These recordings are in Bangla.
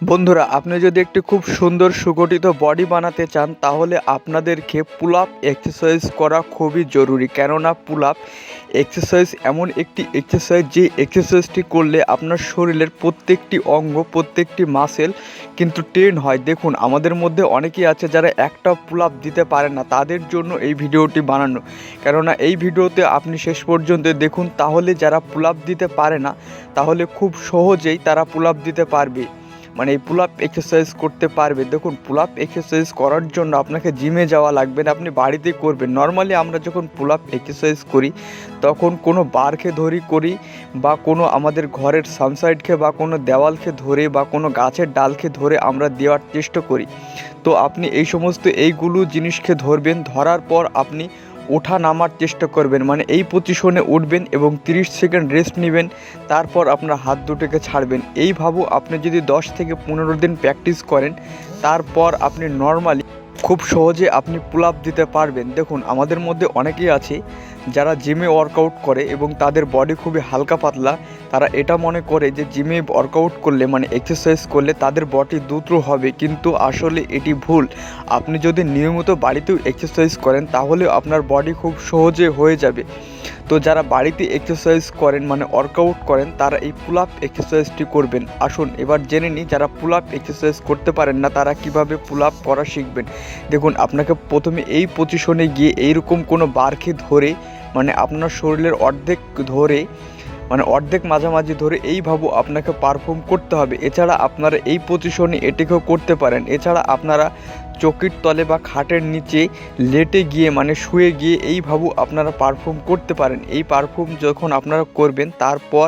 বন্ধুরা, আপনি যদি একটি খুব সুন্দর সুগঠিত বডি বানাতে চান তাহলে আপনাদেরকে পুল আপ এক্সারসাইজ করা খুবই জরুরি। কেননা পুল আপ এক্সারসাইজ এমন একটি এক্সারসাইজ, যে এক্সারসাইজটি করলে আপনার শরীরের প্রত্যেকটি অঙ্গ, প্রত্যেকটি মাসেল কিন্তু ট্রেন হয়। দেখুন, আমাদের মধ্যে অনেকেই আছে যারা একটা পুল আপ দিতে পারে না, তাদের জন্য এই ভিডিওটি বানানো। কেননা এই ভিডিওতে আপনি শেষ পর্যন্ত দেখুন, তাহলে যারা পুল আপ দিতে পারে না তাহলে খুব সহজেই তারা পুল আপ দিতে পারবে, মানে এই পুল আপ এক্সারসাইজ করতে পারবে। দেখুন, পুল আপ এক্সারসাইজ করার জন্য আপনাকে জিমে যাওয়া লাগবে না, আপনি বাড়িতেই করবেন। নর্মালি আমরা যখন পুল আপ এক্সারসাইজ করি তখন কোনো বারকে করি বা কোনো আমাদের ঘরের সানসাইডকে বা কোনো দেওয়ালকে ধরে বা কোনো গাছের ডালকে ধরে আমরা দেওয়ার চেষ্টা করি। তো আপনি এই সমস্ত এইগুলো জিনিসকে ধরবেন, ধরার পর আপনি ওঠা নামার চেষ্টা করবেন, মানে এই পজিশনে উঠবেন এবং 30 সেকেন্ড রেস্ট নেবেন, তারপর আপনার হাত দুটোকে ছাড়বেন। এইভাবে আপনি যদি 10 থেকে 15 দিন প্র্যাকটিস করেন, তারপর আপনি নর্মালি খুব সহজে আপনি পুল আপ দিতে পারবেন। দেখুন, আমাদের মধ্যে অনেকেই আছে যারা জিমে ওয়ার্কআউট করে এবং তাদের বডি খুবই হালকা পাতলা। তারা এটা মনে করে যে জিমে ওয়ার্কআউট করলে, মানে এক্সারসাইজ করলে তাদের বডি দ্রুত হবে, কিন্তু আসলে এটি ভুল। আপনি যদি নিয়মিত বাড়িতেও এক্সারসাইজ করেন তাহলে আপনার বডি খুব সহজে হয়ে যাবে। তো যারা বাড়িতে এক্সারসাইজ করেন, মানে ওয়ার্কআউট করেন, তারা এই পুল আপ এক্সারসাইজটি করবেন। আসুন এবার জেনে নিই, যারা পুল আপ এক্সারসাইজ করতে পারেন না তারা কিভাবে পুল আপ করা শিখবেন। দেখুন, আপনাকে প্রথমে এই পজিশনে গিয়ে এইরকম কোনো বারকে ধরে, মানে আপনার শরীরের অর্ধেক ধরে, মানে অর্ধেক মাঝামাঝি ধরে এইভাবে আপনাকে পারফর্ম করতে হবে। এছাড়া আপনারা এই পজিশনে এটিকেও করতে পারেন। এছাড়া আপনারা চৌকির তলে বা খাটের নিচে লেটে গিয়ে, মানে শুয়ে গিয়ে এইভাবে আপনারা পারফর্ম করতে পারেন। এই পারফর্ম যখন আপনারা করবেন, তারপর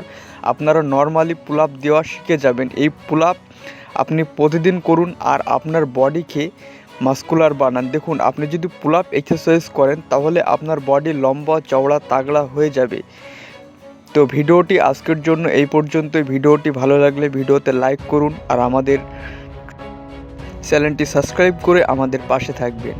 আপনারা নর্মালি পুল আপ দেওয়া শিখে যাবেন। এই পুল আপ আপনি প্রতিদিন করুন আর আপনার বডিকে মাস্কুলার বানান। দেখুন, আপনি যদি পুল আপ এক্সারসাইজ করেন তাহলে আপনার বডি লম্বা চওড়া তাগড়া হয়ে যাবে। তো ভিডিওটি আজকের জন্য এই পর্যন্তই। ভিডিওটি ভালো লাগলে ভিডিওতে লাইক করুন আর আমাদের চ্যানেলটি সাবস্ক্রাইব করে আমাদের পাশে থাকবেন।